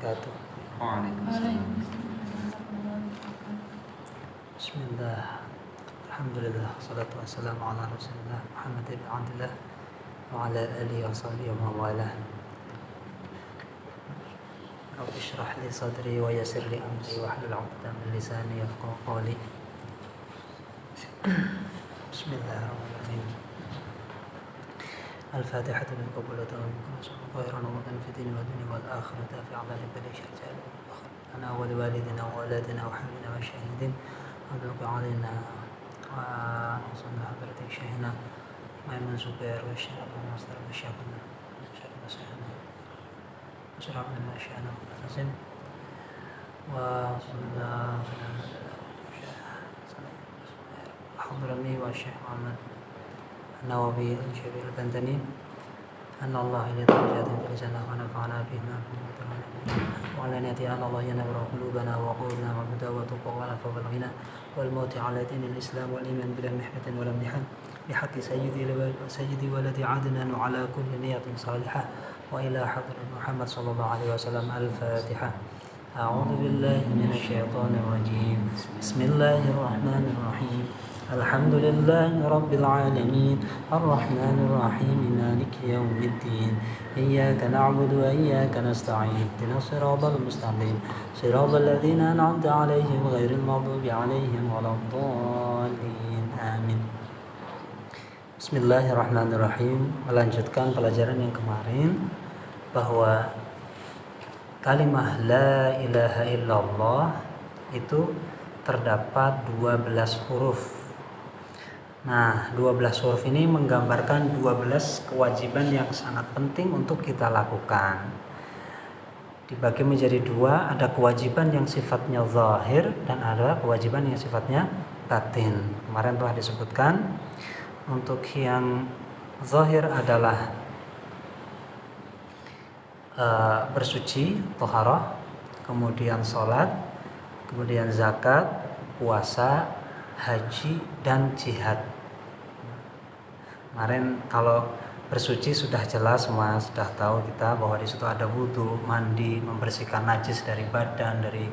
wabarakatuh. Waalaikumsalam. Bismillah. Alhamdulillah. Salatu wassalamu ala Rasulillah Muhammad ibn Abdillah wa ala alihi wa sahbihi wa mawalah. Rabbi shrah li sadri wa yassir li amri wa hlul 'uqdatam min lisani yafqahu qawli. Bismillahirrahmanirrahim. الفاتحة بالقبول وتوكل ظاهرا وباطنا في الدين والدنيا والآخرة في أعمال بليش رجال أنا ولوالدنا وأولادنا وحبيبنا والشاهدين أدعوك علينا وصلنا حضرتك شيخنا ميمون زبير والشيخ أبو مصدر وشيخنا شيخ مسيحنا وشرع من شيخنا وقاسم وصلنا حضرني والشيخ محمد النووي الشبير البندني أن الله لدرجات في لسانه ونفعنا بهما وعلى نيته أن الله ينور قلوبنا وقلوبنا والهدى والتقوى والعفو والغنى والموت على دين الإسلام والإيمان بلا محنة ولا امتحان بحق سيدي ولد عدنان وعلى كل نية صالحة وإلى حضرة محمد صلى الله عليه وسلم. الفاتحة. أعوذ بالله من الشيطان الرجيم. بسم الله الرحمن الرحيم. الحمد لله رب العالمين الرحمن الرحيم مالك يوم الدين إياك نعبد وإياك نستعين اهدنا الصراط المستقيم صراط الذين أنعمت عليهم غير المغضوب عليهم ولا الضالين آمين. Bismillahirrahmanirrahim. Melanjutkan pelajaran yang kemarin bahwa kalimat la ilaha illallah itu terdapat 12 huruf. Nah, 12 huruf ini menggambarkan 12 kewajiban yang sangat penting untuk kita lakukan. Dibagi menjadi dua, ada kewajiban yang sifatnya zahir dan ada kewajiban yang sifatnya batin. Kemarin telah disebutkan untuk yang zahir adalah bersuci, thaharah, kemudian sholat, kemudian zakat, puasa, haji, dan jihad. Kemarin kalau bersuci sudah jelas semua, sudah tahu kita bahwa di situ ada wudu, mandi, membersihkan najis dari badan, dari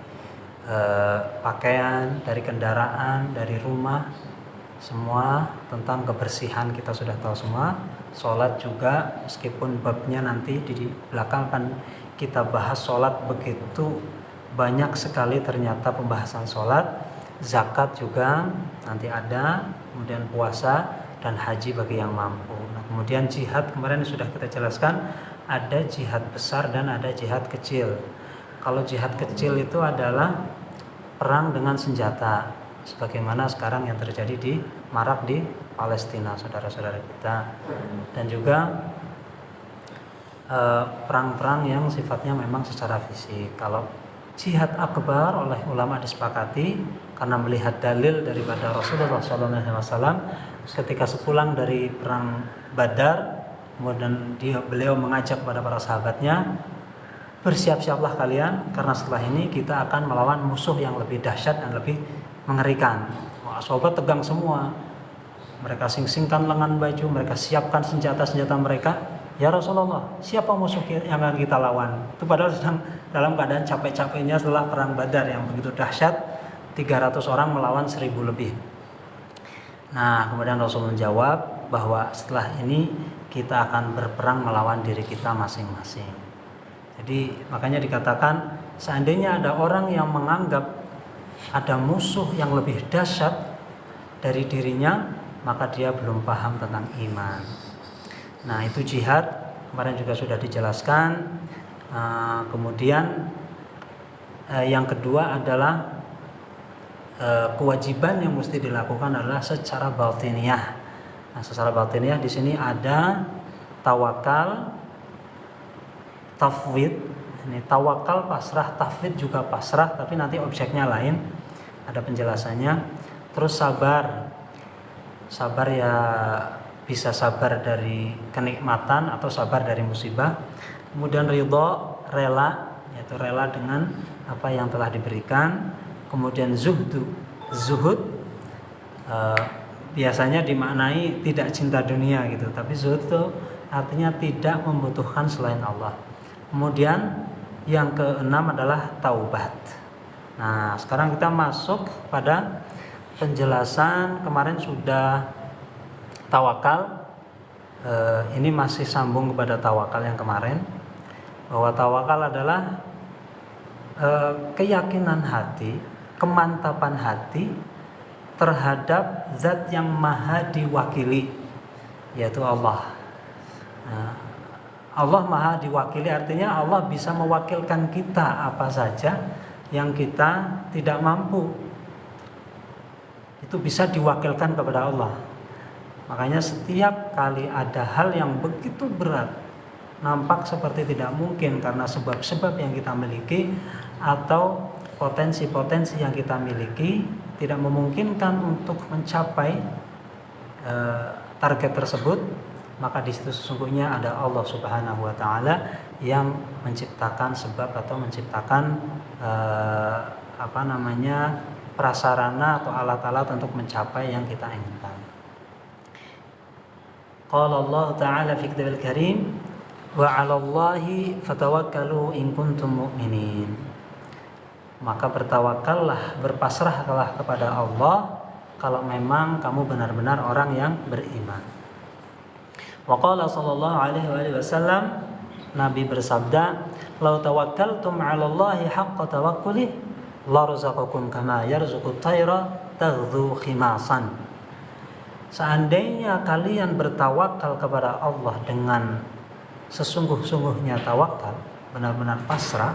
pakaian, dari kendaraan, dari rumah, semua tentang kebersihan kita sudah tahu semua. Sholat juga, meskipun babnya nanti di belakang akan kita bahas sholat, begitu banyak sekali ternyata pembahasan sholat. Zakat juga nanti ada, kemudian puasa dan haji bagi yang mampu. Nah, kemudian jihad kemarin sudah kita jelaskan, ada jihad besar dan ada jihad kecil. Kalau jihad kecil itu adalah perang dengan senjata, sebagaimana sekarang yang terjadi di marak di Palestina, saudara-saudara kita. Dan juga perang-perang yang sifatnya memang secara fisik. Kalau jihad akbar oleh ulama disepakati karena melihat dalil daripada Rasulullah SAW ketika sepulang dari perang Badar, kemudian beliau mengajak kepada para sahabatnya, bersiap-siaplah kalian karena setelah ini kita akan melawan musuh yang lebih dahsyat dan lebih mengerikan. Sahabat tegang semua, mereka sing-singkan lengan baju, mereka siapkan senjata-senjata mereka. Ya Rasulullah, siapa musuh yang akan kita lawan? Itu padahal sedang dalam keadaan capek-capeknya setelah perang Badar yang begitu dahsyat, 300 orang melawan 1000 lebih. Nah, kemudian Rasul menjawab bahwa setelah ini kita akan berperang melawan diri kita masing-masing. Jadi makanya dikatakan seandainya ada orang yang menganggap ada musuh yang lebih dahsyat dari dirinya, maka dia belum paham tentang iman. Nah, itu jihad kemarin juga sudah dijelaskan. Kemudian yang kedua adalah kewajiban yang mesti dilakukan adalah secara batiniyah. Nah, secara batiniyah di sini ada tawakal, tafwid. Ini tawakal pasrah, tafwid juga pasrah, tapi nanti objeknya lain. Ada penjelasannya. Terus sabar. Sabar ya bisa sabar dari kenikmatan atau sabar dari musibah. Kemudian ridho, rela, yaitu rela dengan apa yang telah diberikan. Kemudian zuhud biasanya dimaknai tidak cinta dunia gitu, tapi zuhud itu artinya tidak membutuhkan selain Allah. Kemudian Yang keenam adalah taubat. Nah, sekarang kita masuk pada penjelasan. Kemarin sudah tawakal. Ini masih sambung kepada tawakal yang kemarin, bahwa tawakal adalah keyakinan hati, kemantapan hati terhadap zat yang maha diwakili, yaitu Allah. Nah, Allah maha diwakili artinya Allah bisa mewakilkan kita apa saja yang kita tidak mampu, itu bisa diwakilkan kepada Allah. Makanya setiap kali ada hal yang begitu berat, nampak seperti tidak mungkin karena sebab-sebab yang kita miliki atau potensi-potensi yang kita miliki tidak memungkinkan untuk mencapai target tersebut, maka di situ sesungguhnya ada Allah Subhanahu wa taala yang menciptakan sebab atau menciptakan prasarana atau alat-alat untuk mencapai yang kita inginkan. Qala Allah Ta'ala fi kitabil karim wa 'alallahi fatawakkalu in kuntum mu'minin. Maka bertawakallah, berpasrahlah kepada Allah kalau memang kamu benar-benar orang yang beriman. Wa qala sallallahu alaihi wasallam, Nabi bersabda, "Lau tawakkaltum 'alallahi haqqa tawakkuli la razaqakum kama yarzuqut tayra taghdu khimasan." Seandainya kalian bertawakal kepada Allah dengan sesungguh-sungguhnya tawakal, benar-benar pasrah,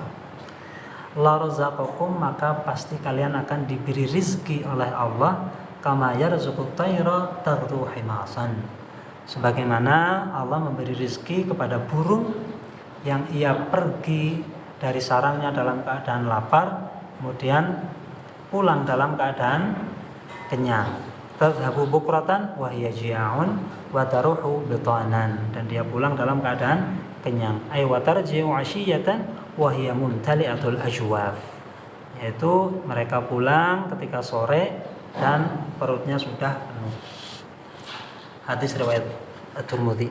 la razaqakum, maka pasti kalian akan diberi rizki oleh Allah, kama yarzuqut tayra taghdu khimasan, sebagaimana Allah memberi rizki kepada burung yang ia pergi dari sarangnya dalam keadaan lapar, kemudian pulang dalam keadaan kenyang. Tadhhabu bukratan wa hiya ji'un wa taruhu bitanan, dan dia pulang dalam keadaan kenyang. Ay wa tarji'u 'ashiyatan wa hiya mumtali'atul ajwaf, yaitu mereka pulang ketika sore dan perutnya sudah penuh. Hadis riwayat At-Tirmidzi.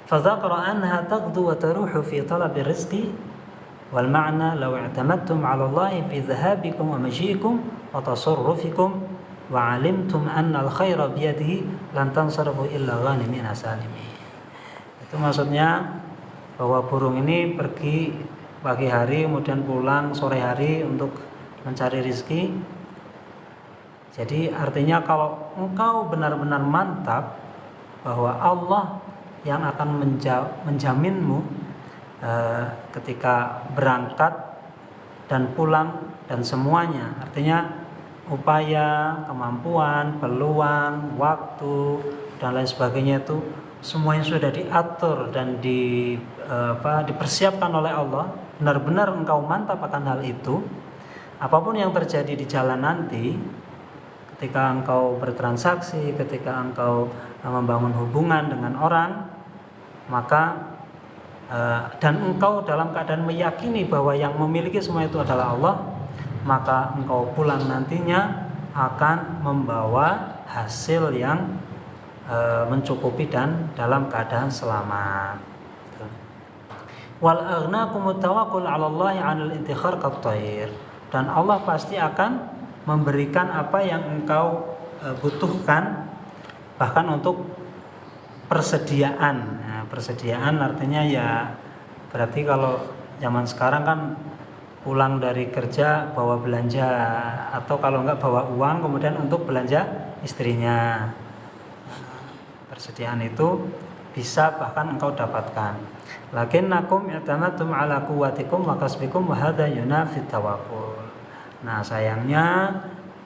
Fa dzakara anha taghdu wa taruhu fi talabi rizqi wal ma'na law i'tamadtum 'ala Allah fi dhahabikum wa maji'ikum wa tasarrufikum wa 'alimtum anna al-khaira bi yadihi lan tansarafu illa ghanimin salimin. Itu maksudnya bahwa burung ini pergi pagi hari kemudian pulang sore hari untuk mencari rezeki. Jadi artinya kalau engkau benar-benar mantap bahwa Allah yang akan menjaminmu ketika berangkat dan pulang dan semuanya, artinya upaya, kemampuan, peluang, waktu dan lain sebagainya itu semuanya sudah diatur dan dipersiapkan oleh Allah. Benar-benar engkau mantap akan hal itu. Apapun yang terjadi di jalan nanti, ketika engkau bertransaksi, ketika engkau membangun hubungan dengan orang, maka dan engkau dalam keadaan meyakini bahwa yang memiliki semua itu adalah Allah, maka engkau pulang nantinya akan membawa hasil yang mencukupi dan dalam keadaan selamat. Wal aghnakum tawakkul 'ala Allah 'anil intikhar kat-thair, dan Allah pasti akan memberikan apa yang engkau butuhkan, bahkan untuk persediaan. Nah, persediaan artinya ya berarti kalau zaman sekarang kan pulang dari kerja bawa belanja, atau kalau enggak bawa uang kemudian untuk belanja istrinya. Persediaan itu bisa bahkan engkau dapatkan. Lakinnakum i'tamadtum 'ala quwwatikum wa kasbikum wa hadha yunafi tawakkul. Nah, sayangnya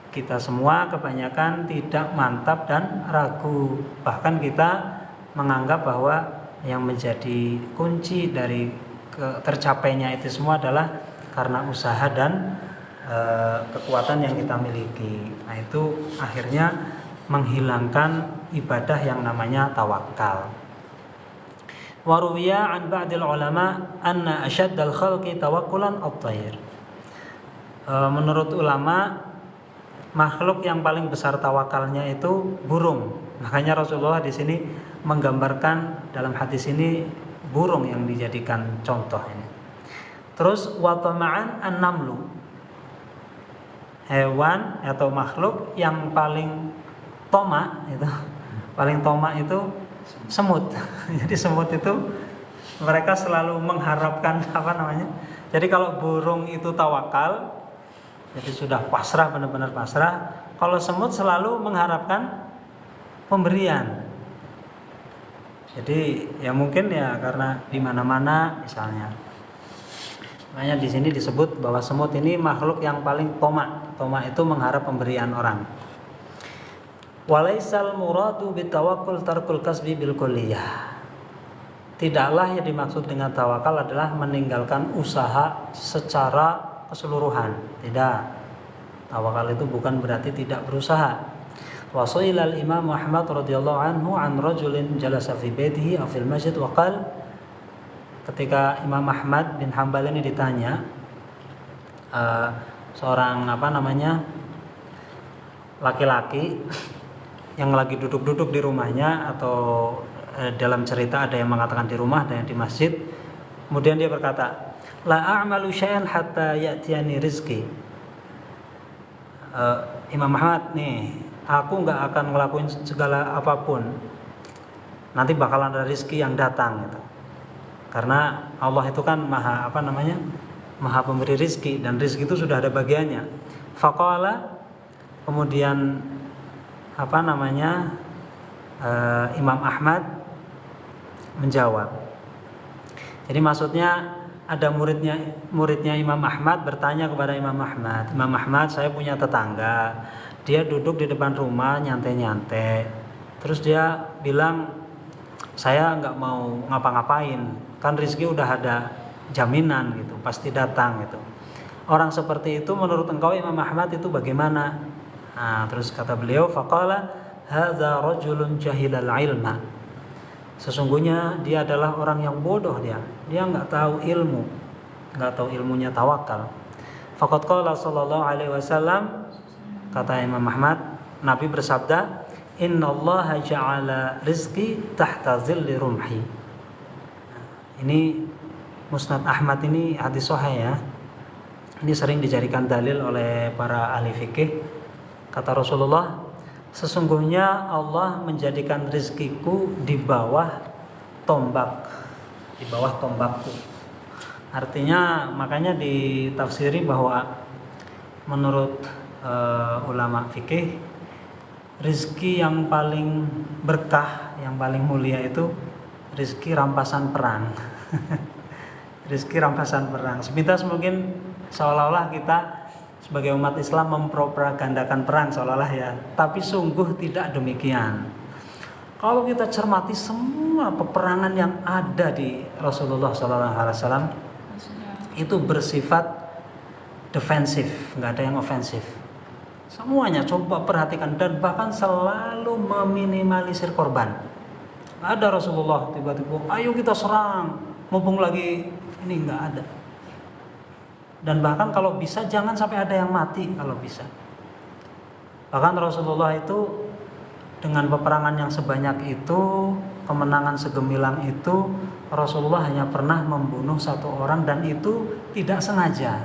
kita semua kebanyakan tidak mantap dan ragu. Bahkan kita menganggap bahwa yang menjadi kunci dari tercapainya itu semua adalah karena usaha dan kekuatan yang kita miliki. Nah, itu akhirnya menghilangkan ibadah yang namanya tawakal. Wa ruwiya an ba'dil ulama anna asyaddal khalqi tawakkulan at-thair. Menurut ulama, makhluk yang paling besar tawakalnya itu burung. Makanya Rasulullah di sini menggambarkan dalam hadis ini burung yang dijadikan contoh ini. Terus wa tama'an an-namlu. Hewan atau makhluk yang paling toma itu, paling toma itu semut. Jadi semut itu mereka selalu mengharapkan apa namanya? Jadi kalau burung itu tawakal, jadi sudah pasrah, benar-benar pasrah. Kalau semut selalu mengharapkan pemberian. Jadi ya mungkin ya karena di mana-mana misalnya. Makanya di sini disebut bahwa semut ini makhluk yang paling toma. Toma itu mengharap pemberian orang. Walaisal muradu bitawakkul tarkul kasbi bil kulliyah. Tidaklah yang dimaksud dengan tawakal adalah meninggalkan usaha secara keseluruhan. Tidak. Tawakal itu bukan berarti tidak berusaha. Wasailal Imam Muhammad radhiyallahu anhu an rajulin jalasa fi baitihi aw fil masjid wa qala, ketika Imam Ahmad bin Hanbal ini ditanya seorang laki-laki yang lagi duduk-duduk di rumahnya, atau dalam cerita ada yang mengatakan di rumah, ada yang di masjid. Kemudian dia berkata, la a'malu syai'an hatta ya'tiyani rizki. Imam Ahmad nih, aku nggak akan ngelakuin segala apapun, nanti bakalan ada rizki yang datang gitu. Karena Allah itu kan maha pemberi rizki, dan rizki itu sudah ada bagiannya. Faqala, kemudian Imam Ahmad menjawab. Jadi maksudnya ada muridnya Imam Ahmad bertanya kepada Imam Ahmad, Imam Ahmad, saya punya tetangga, dia duduk di depan rumah nyantai-nyantai, terus dia bilang, saya nggak mau ngapa-ngapain, kan rezeki udah ada jaminan gitu, pasti datang gitu. Orang seperti itu menurut engkau Imam Ahmad itu bagaimana? Nah, terus kata beliau, faqala hadza rajulun jahilal ilma. Sesungguhnya dia adalah orang yang bodoh, dia nggak tahu ilmu, nggak tahu ilmunya tawakal. Faqad qala sallallahu alaihi wasallam, kata Imam Ahmad, Nabi bersabda, innallaha ja'ala rizqi tahta zilli rumhi. Ini Musnad Ahmad, ini hadis sahih ya. Ini sering dijadikan dalil oleh para ahli fikih. Kata Rasulullah, sesungguhnya Allah menjadikan rizkiku di bawah tombakku. Artinya, makanya ditafsiri bahwa menurut ulama fikih, rizki yang paling berkah, yang paling mulia itu rizki rampasan perang. Rizki rampasan perang. Sepintas mungkin seolah-olah kita sebagai umat Islam mempropagandakan perang seolah-olah ya, tapi sungguh tidak demikian. Kalau kita cermati semua peperangan yang ada di Rasulullah SAW itu bersifat defensif, nggak ada yang ofensif. Semuanya coba perhatikan, dan bahkan selalu meminimalisir korban. Ada Rasulullah tiba-tiba, ayo kita serang, mumpung lagi ini, nggak ada. Dan bahkan kalau bisa jangan sampai ada yang mati kalau bisa. Bahkan Rasulullah itu dengan peperangan yang sebanyak itu, kemenangan segemilang itu, Rasulullah hanya pernah membunuh satu orang, dan itu tidak sengaja.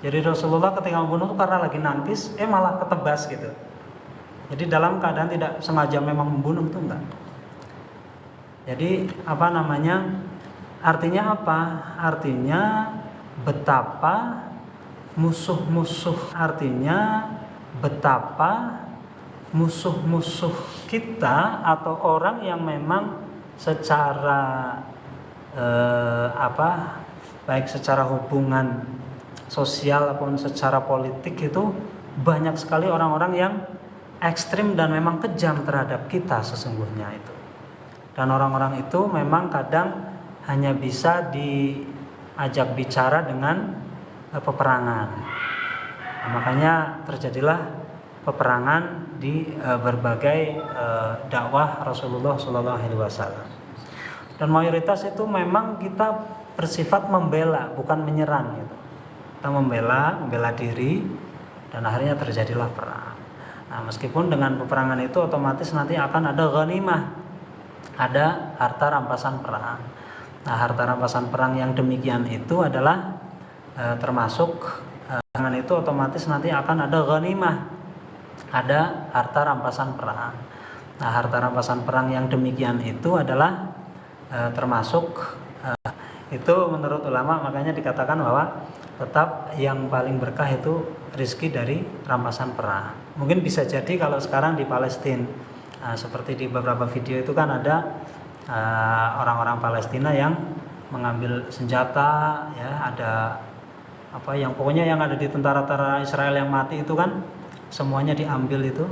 Jadi Rasulullah ketika membunuh itu karena lagi nangkis, malah ketebas gitu. Jadi dalam keadaan tidak sengaja memang membunuh itu enggak. Jadi artinya apa? Artinya betapa musuh-musuh kita atau orang yang memang secara baik secara hubungan sosial maupun secara politik itu banyak sekali orang-orang yang ekstrim dan memang kejam terhadap kita sesungguhnya itu. Dan orang-orang itu memang kadang hanya bisa diajak bicara dengan peperangan. Nah, makanya terjadilah peperangan di berbagai dakwah Rasulullah SAW. Dan mayoritas itu memang kita bersifat membela, bukan menyerang gitu. Kita membela diri, dan akhirnya terjadilah perang. Nah, meskipun dengan peperangan itu otomatis nanti akan ada ghanimah, ada harta rampasan perang. Nah, harta rampasan perang yang demikian itu adalah termasuk dengan itu otomatis nanti akan ada ghanimah, ada harta rampasan perang. Nah, harta rampasan perang yang demikian itu adalah termasuk itu menurut ulama, makanya dikatakan bahwa tetap yang paling berkah itu rezeki dari rampasan perang. Mungkin bisa jadi kalau sekarang di Palestina, seperti di beberapa video itu kan ada orang-orang Palestina yang mengambil senjata, ya ada apa yang pokoknya yang ada di tentara-tentara Israel yang mati itu kan semuanya diambil itu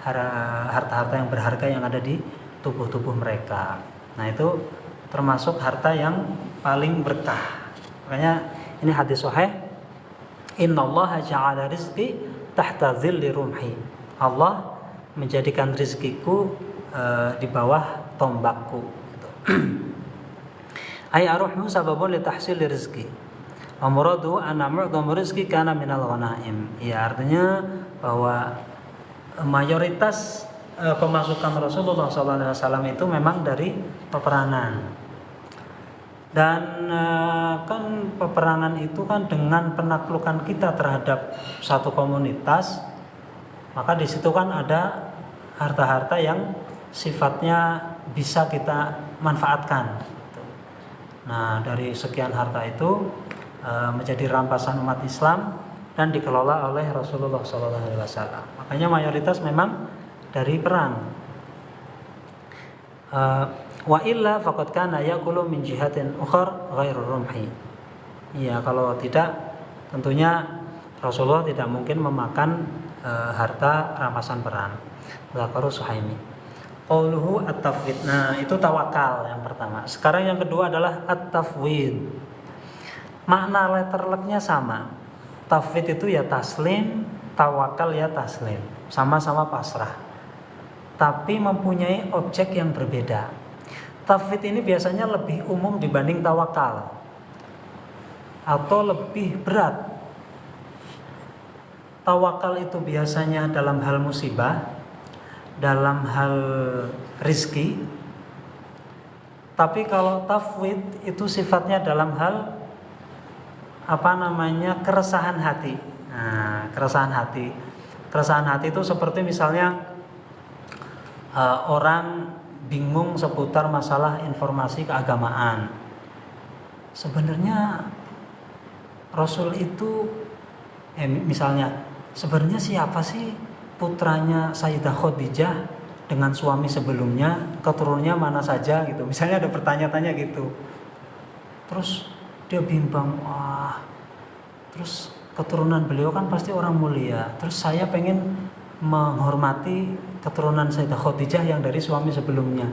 harta-harta yang berharga yang ada di tubuh-tubuh mereka. Nah itu termasuk harta yang paling berkah. Makanya ini hadis sahih, innallaha ja'ala rizqi tahta zilli rumhi. Allah menjadikan rizkiku di bawah tombakku. Ay aruhu sababun li tahsil rizqi. Amradu anna mu'dhamu rizqi kana minal ghanaim. Ya artinya bahwa mayoritas pemasukan Rasulullah SAW itu memang dari peperangan. Dan kan peperangan itu kan dengan penaklukan kita terhadap satu komunitas, maka di situ kan ada harta-harta yang sifatnya bisa kita manfaatkan. Nah, dari sekian harta itu menjadi rampasan umat Islam dan dikelola oleh Rasulullah SAW. Makanya mayoritas memang dari perang. Wa illa faqad kana yaqulu min jihatin ukhar ghairu rumhi. Ya, kalau tidak tentunya Rasulullah tidak mungkin memakan harta rampasan perang. Zakaru Suhaimi. Qauluhu at-tafwid. Nah, itu tawakal yang pertama. Sekarang yang kedua adalah at-tafwid. Makna letterleknya sama. Tafwid itu ya taslim, tawakal ya taslim. Sama-sama pasrah. Tapi mempunyai objek yang berbeda. Tafwid ini biasanya lebih umum dibanding tawakal atau lebih berat. Tawakal itu biasanya dalam hal musibah, dalam hal rizki. Tapi kalau tafwid itu sifatnya dalam hal keresahan hati. Nah, keresahan hati. Keresahan hati itu seperti misalnya orang bingung seputar masalah informasi keagamaan. Sebenarnya Rasul itu misalnya sebenarnya siapa sih putranya Sayyidah Khadijah dengan suami sebelumnya, keturunannya mana saja gitu. Misalnya ada pertanyaan-tanya gitu. Terus dia bimbang, terus keturunan beliau kan pasti orang mulia. Terus saya pengen menghormati keturunan Sayyidah Khadijah yang dari suami sebelumnya.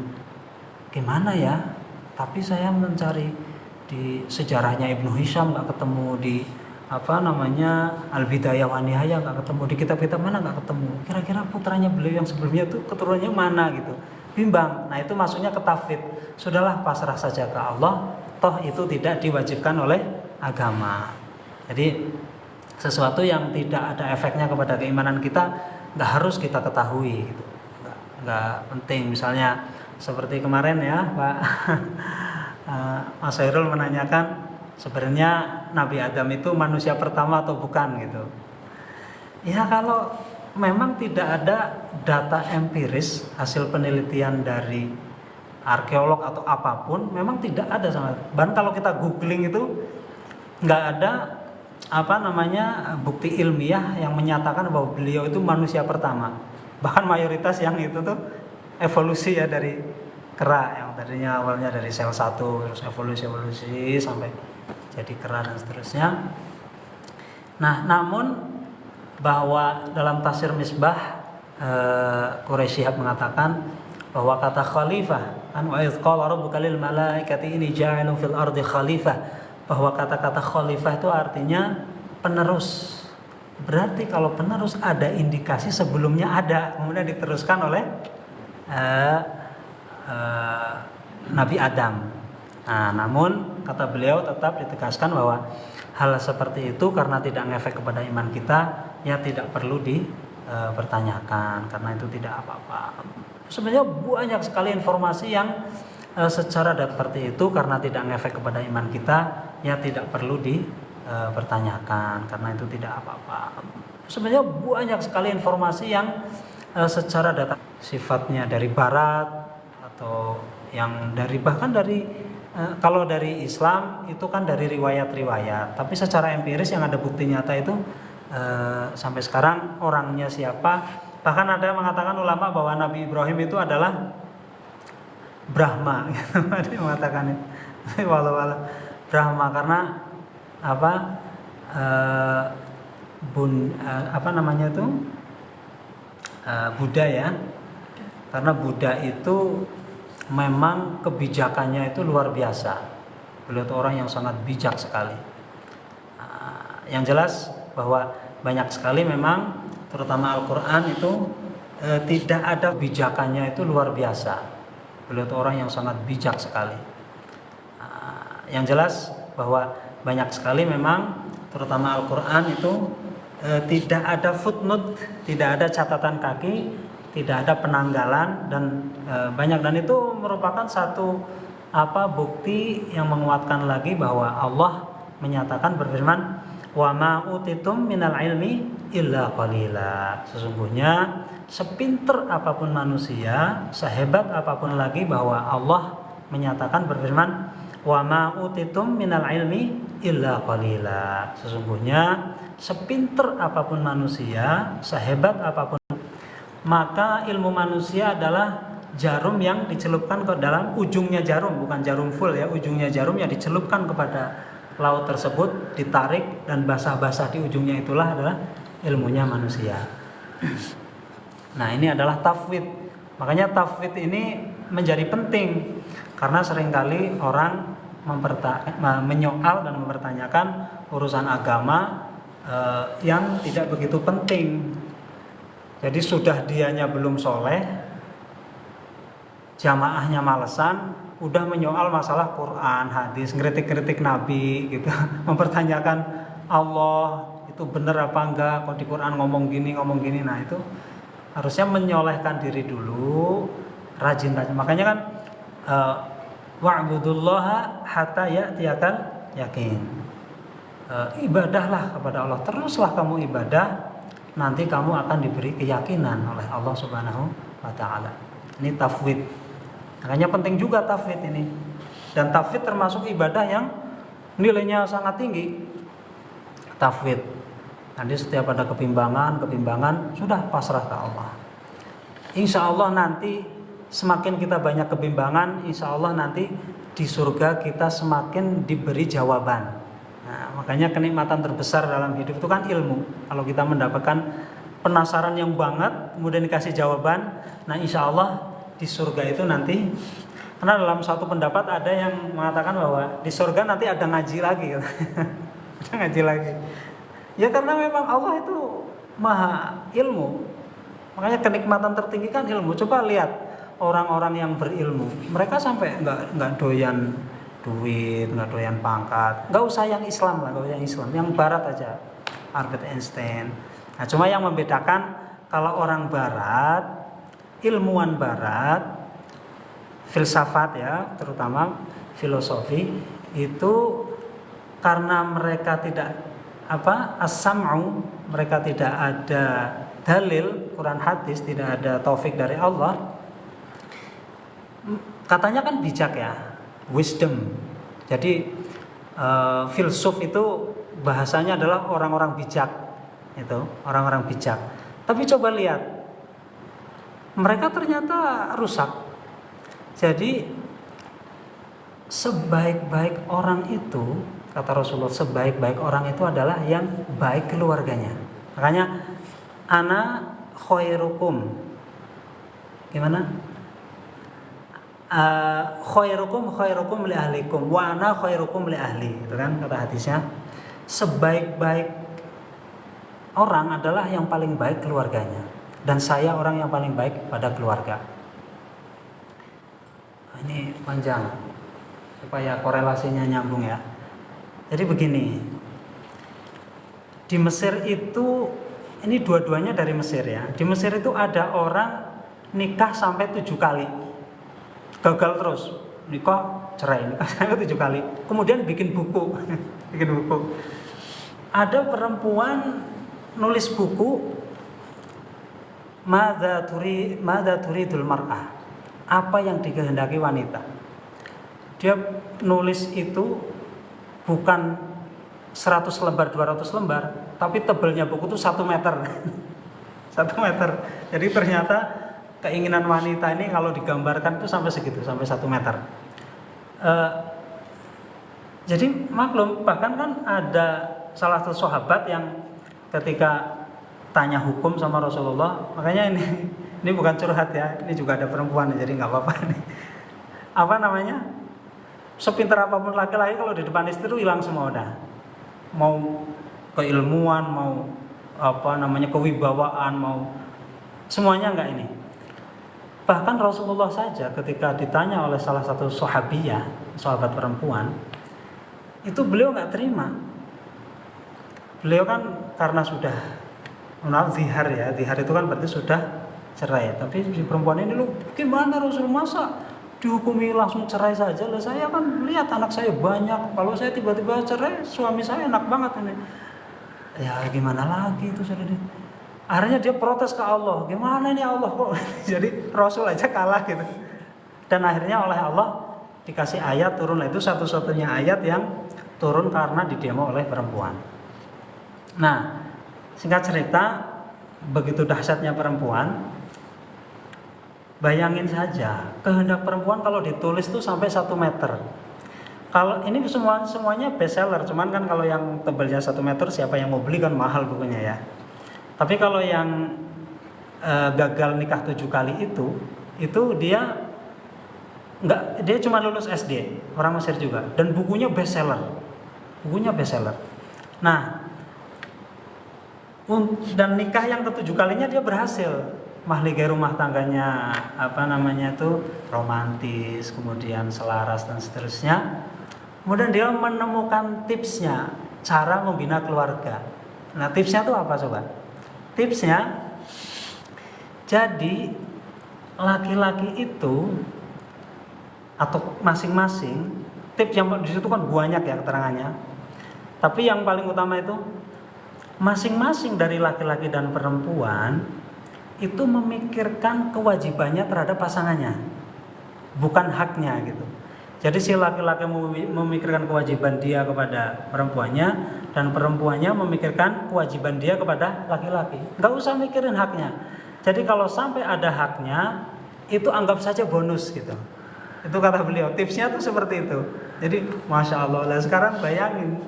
Gimana ya? Tapi saya mencari di sejarahnya Ibnu Hisham nggak ketemu, di Al-Bidayah wa Nihayah nggak ketemu, di kitab-kitab mana nggak ketemu. Kira-kira putranya beliau yang sebelumnya itu keturunannya mana gitu. Bimbang. Nah itu maksudnya ketafwid. Sudahlah pasrah saja ke Allah. Toh itu tidak diwajibkan oleh agama. Jadi sesuatu yang tidak ada efeknya kepada keimanan kita nggak harus kita ketahui gitu. Nggak penting. Misalnya seperti kemarin ya Pak Mas Hairul menanyakan sebenarnya Nabi Adam itu manusia pertama atau bukan gitu. Ya kalau memang tidak ada data empiris hasil penelitian dari arkeolog atau apapun, memang tidak ada sama. Bahkan kalau kita googling itu nggak ada bukti ilmiah yang menyatakan bahwa beliau itu manusia pertama. Bahkan mayoritas yang itu tuh evolusi ya dari kera yang tadinya awalnya dari sel satu terus evolusi sampai jadi kera dan seterusnya. Nah, namun bahwa dalam tafsir Misbah Quraisy Shihab mengatakan bahwa kata khalifah kan wa idz qala rabbuka lil malaikati inni ja'ilun fil ardi khalifah, bahwa kata-kata khalifah itu artinya penerus. Berarti kalau penerus ada indikasi sebelumnya ada, kemudian diteruskan oleh Nabi Adam. Nah, namun kata beliau tetap ditegaskan bahwa hal seperti itu karena tidak ngefek kepada iman kita, ya tidak perlu dipertanyakan karena itu tidak apa-apa. Sebenarnya banyak sekali informasi yang secara seperti itu karena tidak ngefek kepada iman kita, ya tidak perlu pertanyakan, karena itu tidak apa-apa. Sebenarnya banyak sekali informasi yang secara data sifatnya dari barat atau yang dari bahkan dari kalau dari Islam itu kan dari riwayat-riwayat, tapi secara empiris yang ada bukti nyata itu sampai sekarang orangnya siapa. Bahkan ada yang mengatakan ulama bahwa Nabi Ibrahim itu adalah Brahma, ada yang mengatakan itu walau Brahma karena apa apa namanya itu Buddha ya, karena Buddha itu memang kebijakannya itu luar biasa. Beliau itu orang yang sangat bijak sekali. Yang jelas bahwa banyak sekali memang terutama Al-Quran itu tidak ada kebijakannya itu luar biasa. Beliau itu orang yang sangat bijak sekali. Yang jelas bahwa banyak sekali memang terutama Al-Quran itu tidak ada footnote, tidak ada catatan kaki, tidak ada penanggalan dan banyak, dan itu merupakan satu bukti yang menguatkan lagi bahwa Allah menyatakan berfirman, wa ma utitum minal ilmi illa qalila. Sesungguhnya sepinter apapun manusia, sehebat apapun lagi, bahwa Allah menyatakan berfirman, wa ma utitum minal ilmi illa qalila. Sesungguhnya sepinter apapun manusia, sehebat apapun, maka ilmu manusia adalah jarum yang dicelupkan ke dalam ujungnya jarum, bukan jarum full ya, ujungnya jarum yang dicelupkan kepada laut tersebut, ditarik dan basah-basah di ujungnya, itulah adalah ilmunya manusia. Nah, ini adalah tafwid. Makanya tafwid ini menjadi penting karena seringkali orang menyoal dan mempertanyakan urusan agama yang tidak begitu penting. Jadi sudah dianya belum soleh, jamaahnya malesan, udah menyoal masalah Quran, hadis, ngeritik-ngeritik Nabi gitu, mempertanyakan Allah itu benar apa enggak, kok di Quran ngomong gini. Nah, itu harusnya menyolehkan diri dulu, rajin-rajin. Makanya kan wa'budullaha hatta ya'tiyakal yakin. Ibadahlah kepada Allah, teruslah kamu ibadah, nanti kamu akan diberi keyakinan oleh Allah Subhanahu wa taala. Ini tafwid. Makanya penting juga tafwid ini. Dan tafwid termasuk ibadah yang nilainya sangat tinggi. Tafwid. Nanti setiap ada kebimbangan sudah pasrah ke Allah. Insya Allah nanti semakin kita banyak kebimbangan, insya Allah nanti di surga kita semakin diberi jawaban. Nah, makanya kenikmatan terbesar dalam hidup itu kan ilmu. Kalau kita mendapatkan penasaran yang banget, kemudian dikasih jawaban, nah insya Allah di surga itu nanti, karena dalam satu pendapat ada yang mengatakan bahwa di surga nanti ada ngaji lagi, ada ngaji lagi. Ya karena memang Allah itu maha ilmu. Makanya kenikmatan tertinggi kan ilmu. Coba lihat orang-orang yang berilmu, mereka sampai nggak doyan duit, nggak doyan pangkat, nggak usah yang Islam lah, nggak usah yang Islam, yang Barat aja, Albert Einstein. Nah, cuma yang membedakan kalau orang Barat, ilmuwan Barat, filsafat ya, terutama filosofi itu, karena mereka tidak as-sam'u, mereka tidak ada dalil Quran hadis, tidak ada taufik dari Allah. Katanya kan bijak ya, wisdom. Jadi filsuf itu bahasanya adalah orang-orang bijak, itu orang-orang bijak. Tapi coba lihat, mereka ternyata rusak. Jadi sebaik-baik orang itu, kata Rasulullah, sebaik-baik orang itu adalah yang baik keluarganya. Makanya ana khairukum, gimana? Khairukum li ahlikum wa ana khairukum li ahli, itu kan kata hadisnya. Sebaik-baik orang adalah yang paling baik keluarganya, dan saya orang yang paling baik pada keluarga. Ini panjang supaya korelasinya nyambung ya. Jadi begini, di Mesir itu, ini dua-duanya dari Mesir ya. Di Mesir itu ada orang nikah sampai 7 kali, gagal terus, nikah cerai, nikah sampai 7 kali. Kemudian bikin buku, ada perempuan nulis buku Madza turidul mar'ah, apa yang dikehendaki wanita. Dia nulis itu bukan 100 lembar, 200 lembar, tapi tebalnya buku itu 1 meter. 1 meter. Jadi ternyata keinginan wanita ini kalau digambarkan itu sampai segitu, sampai 1 meter. Jadi maklum, bahkan kan ada salah satu sahabat yang ketika tanya hukum sama Rasulullah, makanya ini bukan curhat ya, ini juga ada perempuan, jadi nggak apa-apa nih. Apa namanya? Sepintar apapun laki-laki kalau di depan istri itu hilang semua udah. Mau keilmuan, mau apa namanya kewibawaan, mau semuanya enggak ini. Bahkan Rasulullah saja ketika ditanya oleh salah satu sahabiyah, sahabat perempuan, itu beliau enggak terima. Beliau kan karena sudah zihar ya, zihar itu kan berarti sudah cerai. Tapi si perempuan ini, lu gimana Rasul, masa dihukumi langsung cerai saja? Lah saya kan lihat anak saya banyak, kalau saya tiba-tiba cerai suami saya enak banget ini. Ya gimana lagi itu sudah. Akhirnya dia protes ke Allah, gimana ini Allah kok jadi Rasul aja kalah gitu. Dan akhirnya oleh Allah dikasih ayat turun, itu satu-satunya ayat yang turun karena didemo oleh perempuan. Nah, singkat cerita, begitu dahsyatnya perempuan. Bayangin saja, kehendak perempuan kalau ditulis tuh sampai 1 meter. Kalau ini semuanya bestseller, cuman kan kalau yang tebalnya 1 meter siapa yang mau beli, kan mahal bukunya ya. Tapi kalau yang gagal nikah 7 kali itu dia cuma lulus SD, orang Mesir juga, dan bukunya bestseller. Nah, dan nikah yang ke-7 kalinya dia berhasil. Mahligai rumah tangganya romantis, kemudian selaras dan seterusnya. Kemudian dia menemukan tipsnya, cara membina keluarga. Nah, tipsnya itu apa coba? Tipsnya, jadi laki-laki itu atau masing-masing, tips yang di situ kan banyak ya keterangannya. Tapi yang paling utama itu masing-masing dari laki-laki dan perempuan itu memikirkan kewajibannya terhadap pasangannya, bukan haknya gitu. Jadi si laki-laki memikirkan kewajiban dia kepada perempuannya, dan perempuannya memikirkan kewajiban dia kepada laki-laki. Nggak usah mikirin haknya. Jadi kalau sampai ada haknya, itu anggap saja bonus gitu. Itu kata beliau, tipsnya tuh seperti itu. Jadi Masya Allah, lah sekarang bayangin,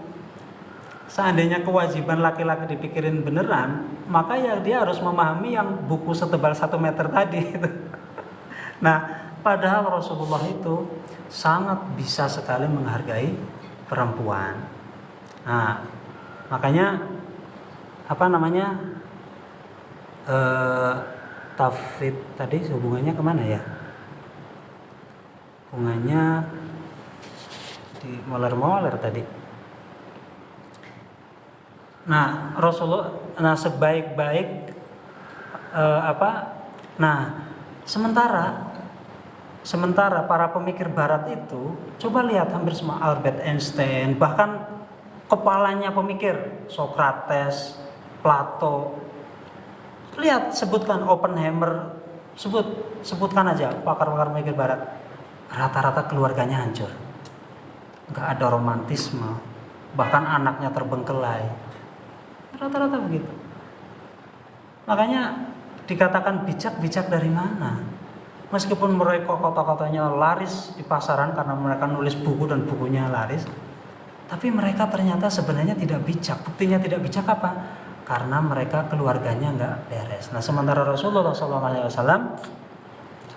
seandainya kewajiban laki-laki dipikirin beneran, maka ya dia harus memahami yang buku setebal 1 meter tadi. Nah, padahal Rasulullah itu sangat bisa sekali menghargai perempuan. Nah, makanya tafrid tadi hubungannya kemana ya? Hubungannya di moler tadi. Nah, Rasulullah, sebaik-baik sementara para pemikir barat itu, coba lihat hampir semua, Albert Einstein, bahkan kepalanya pemikir, Socrates, Plato. Lihat, sebutkan Oppenheimer, sebutkan aja pakar-pakar pemikir barat. Rata-rata keluarganya hancur. Enggak ada romantisme, bahkan anaknya terbengkelai. Rata-rata begitu. Makanya dikatakan bijak dari mana? Meskipun mereka kata-katanya laris di pasaran karena mereka nulis buku dan bukunya laris, tapi mereka ternyata sebenarnya tidak bijak. Buktinya tidak bijak apa? Karena mereka keluarganya nggak beres. Nah, sementara Rasulullah SAW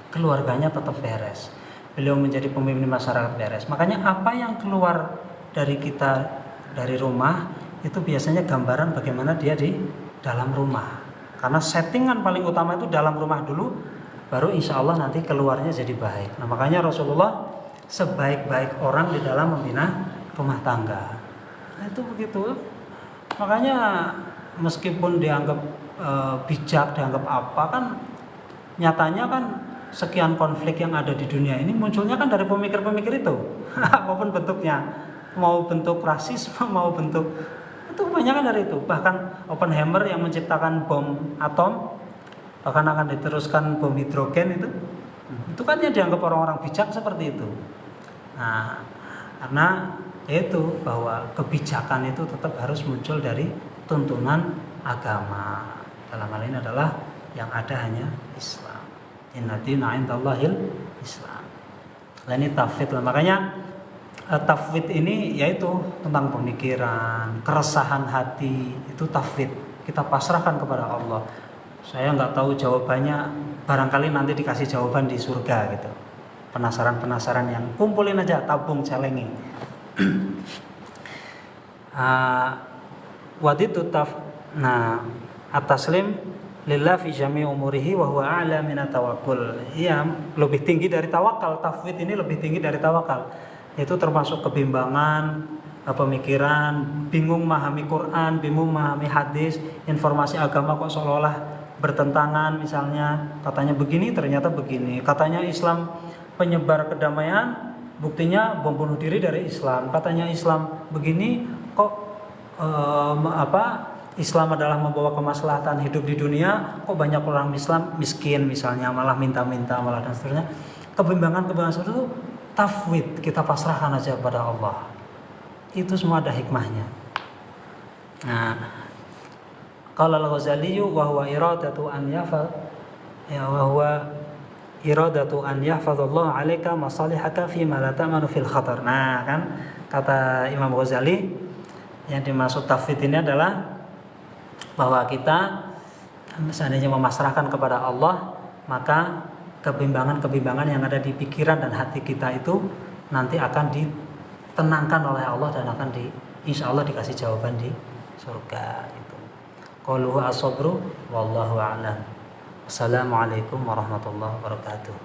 keluarganya tetap beres. Beliau menjadi pemimpin masyarakat beres. Makanya apa yang keluar dari kita dari rumah itu biasanya gambaran bagaimana dia di dalam rumah. Karena settingan paling utama itu dalam rumah dulu, baru insya Allah nanti keluarnya jadi baik. Nah, makanya Rasulullah sebaik-baik orang di dalam membina rumah tangga. Nah, itu begitu. Makanya meskipun dianggap bijak, dianggap apa, kan nyatanya kan sekian konflik yang ada di dunia ini munculnya kan dari pemikir-pemikir itu. Apapun bentuknya, mau bentuk rasisme, mau bentuk Itu kebanyakan dari itu. Bahkan Oppenheimer yang menciptakan bom atom, bahkan akan diteruskan bom hidrogen itu kan yang dianggap orang-orang bijak seperti itu. Nah, karena itu bahwa kebijakan itu tetap harus muncul dari tuntunan agama. Dalam hal ini adalah yang ada hanya Islam. Inna dina indallahil Islam. Nah, ini tafwid lah. Makanya tafwid ini yaitu tentang pemikiran, keresahan hati, itu tafwid. Kita pasrahkan kepada Allah. Saya nggak tahu jawabannya, barangkali nanti dikasih jawaban di surga gitu. Penasaran yang kumpulin aja, tabung celengi. Waditu nah at-taslim lillah fi jami' umurihi wa huwa a'la min at-tawakkul. Iya, lebih tinggi dari tawakal. Tafwid ini lebih tinggi dari tawakal. Itu termasuk kebimbangan pemikiran, bingung memahami Quran, bingung memahami hadis, informasi agama kok seolah-olah bertentangan, misalnya katanya begini ternyata begini. Katanya Islam penyebar kedamaian, buktinya bom bunuh diri dari Islam. Katanya Islam begini kok Islam adalah membawa kemaslahatan hidup di dunia, kok banyak orang Islam miskin misalnya, malah minta-minta, malah dan seterusnya. Kebimbangan seperti itu tafwid, kita pasrahkan aja kepada Allah. Itu semua ada hikmahnya. Nah, qala al-Ghazali wa huwa iradatu an yahfazallahu 'alaika masalihaka fi ma la ta'manu fil khatar. Nah, kan kata Imam Ghazali, yang dimaksud tafwid ini adalah bahwa kita seandainya memasrahkan kepada Allah, maka kebimbangan-kebimbangan yang ada di pikiran dan hati kita itu nanti akan ditenangkan oleh Allah dan akan insya Allah dikasih jawaban di surga. Itu. Qaluhu as-sabru wallahu a'lam. Assalamualaikum warahmatullahi wabarakatuh.